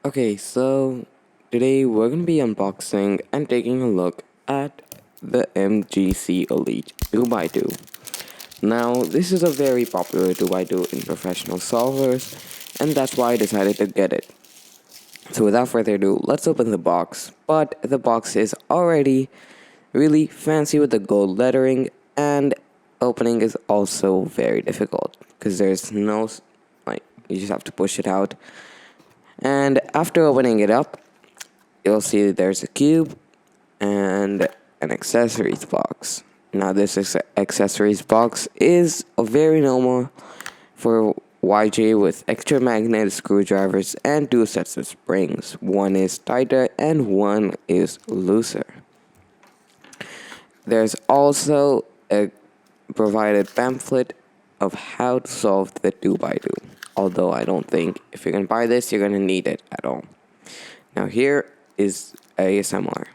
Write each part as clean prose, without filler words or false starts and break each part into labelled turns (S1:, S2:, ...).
S1: Okay, so today we're going to be unboxing and taking a look at the MGC Elite 2x2. Now, this is a very popular 2x2 in professional solvers, and that's why I decided to get it. So without further ado, let's open the box. But the box is already really fancy with the gold lettering, and opening is also very difficult because there's no, you just have to push it out. And after opening it up, you'll see there's a cube and an accessories box. Now, this accessories box is a very normal for YJ with extra magnetic screwdrivers and two sets of springs. One is tighter and one is looser. There's also a provided pamphlet of how to solve the 2x2. Although I don't think if you're going to buy this, you're going to need it at all. Now here is ASMR.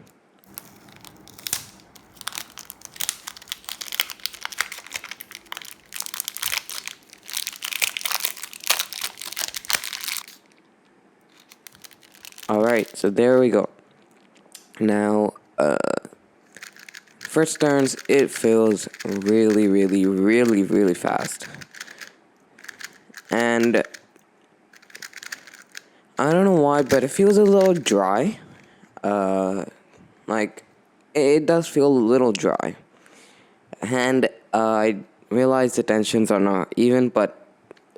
S1: Alright, so there we go. Now, first turns, it feels really fast. And I don't know why, but it feels a little dry. Like, it does feel a little dry. And I realize the tensions are not even, but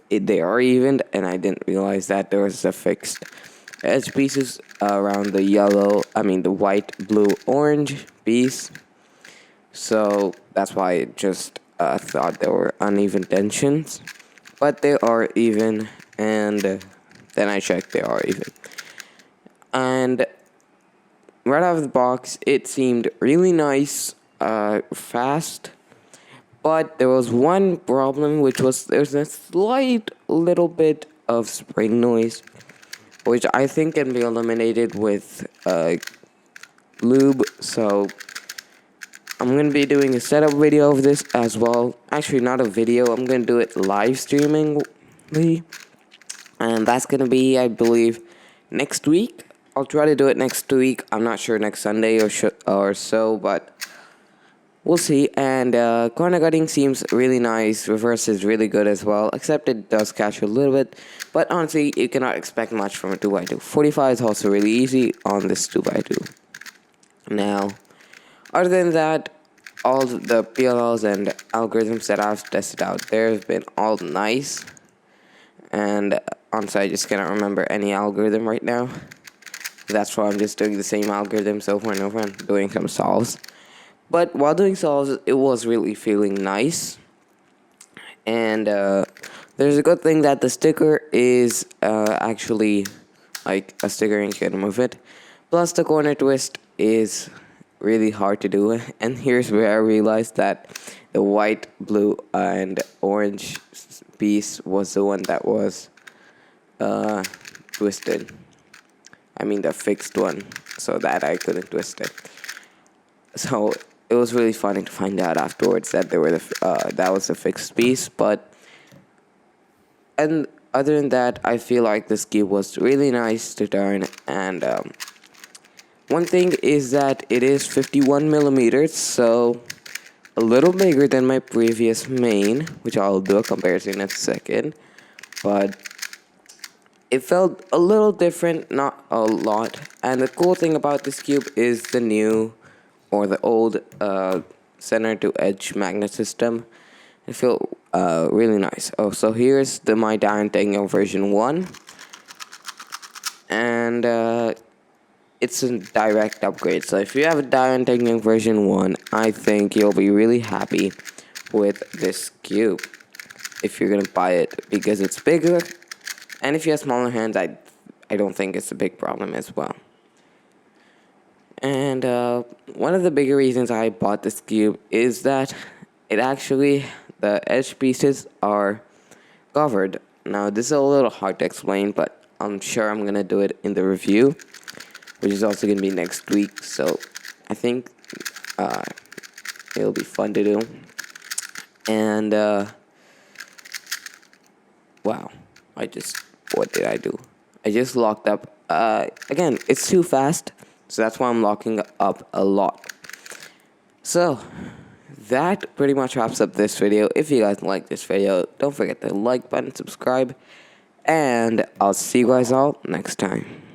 S1: they are even, and I didn't realize that there was a fixed edge pieces around the white, blue, orange piece. So that's why I just thought there were uneven tensions, but they are even, and then I checked they are even. And right out of the box, it seemed really nice, fast, but there was one problem, which was there's a slight little bit of spring noise, which I think can be eliminated with lube. So I'm going to be doing a setup video of this as well. Actually, not a video. I'm going to do it live streamingly. And that's going to be, I believe, next week. I'll try to do it next week. I'm not sure next Sunday or so, but we'll see. And corner cutting seems really nice. Reverse is really good as well, except it does catch a little bit. But honestly, you cannot expect much from a 2x2. 45 is also really easy on this 2x2. Now, other than that, all the PLLs and algorithms that I've tested out there have been all nice. And honestly, I just cannot remember any algorithm right now. That's why I'm just doing the same algorithms over and over and doing some solves. But while doing solves, it was really feeling nice. And there's a good thing that the sticker is actually like a sticker and you can remove it. Plus, the corner twist is really hard to do. And here's where I realized that the white, blue, and orange piece was the one that was twisted. I mean the fixed one, so that I couldn't twist it. So it was really funny to find out afterwards that that was a fixed piece. And other than that, I feel like this cube was really nice to turn. And one thing is that it is 51 millimeters, so a little bigger than my previous main, which I'll do a comparison in a second. But it felt a little different, not a lot. And the cool thing about this cube is the new or the old center to edge magnet system. It felt really nice. Oh, so here's the My Diamond Techno version 1. And it's a direct upgrade. So if you have a Diamond Techno version 1, I think you'll be really happy with this cube if you're gonna buy it, because it's bigger. And if you have smaller hands, I don't think it's a big problem as well. And one of the bigger reasons I bought this cube is that the edge pieces are covered. Now, this is a little hard to explain, but I'm sure I'm going to do it in the review, which is also going to be next week. So I think it'll be fun to do. And wow, what did I do? I just locked up. Again, it's too fast, so that's why I'm locking up a lot. So, that pretty much wraps up this video. If you guys like this video, don't forget the like button, subscribe, and I'll see you guys all next time.